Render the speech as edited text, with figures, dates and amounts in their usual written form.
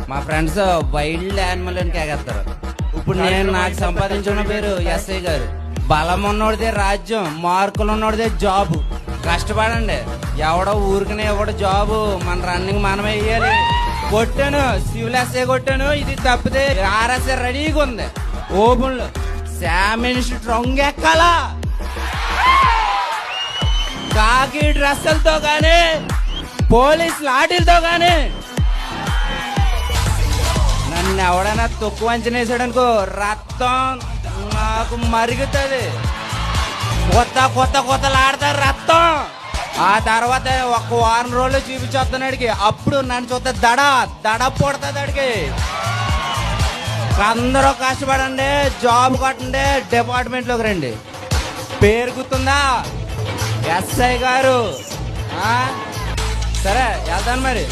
మా friends wild animal అని కేకేస్తారు. ఇప్పుడు నేను నాకు సంపాదించిన పేరు ఎస్ఐ గారు. బలం ఉన్నోడిదే రాజ్యం, మార్కులు ఉన్నోడిదే జాబు. కష్టపడండి. ఎవడో ఊరికనే ఎవడో జాబు, మన రన్నింగ్ మనమే వేయాలి. కొట్టాను, సివిల్ ఎస్ఐ కొట్టాను, ఇది తప్పితే ఆర్ఎస్ఐ రెడీగా ఉంది. ఓపెన్ లో శామ్ ఇన్స్టిట్యూట్ రొంగెక్కాలా, కాకి డ్రెస్సులతో గానీ పోలీస్ లాఠీలతో గానీ నన్ను ఎవడైనా తక్కువ అంచనా వేసాడనుకో రక్తం నాకు మరుగుతుంది. కొత్త కొత్త కొత్తలు ఆడతారు రక్తం. ఆ తర్వాత ఒక వారం రోజులు చూపించొస్తున్నాడికి, అప్పుడు నన్ను చూస్తే దడ పుడుతుంది అడిగి. అందరూ కష్టపడండి, జాబ్ కొట్టండి, డిపార్ట్మెంట్లోకి రండి. పేరు గుర్తుందా? ఎస్ఐ గారు. సరే వెళ్తాను మరి.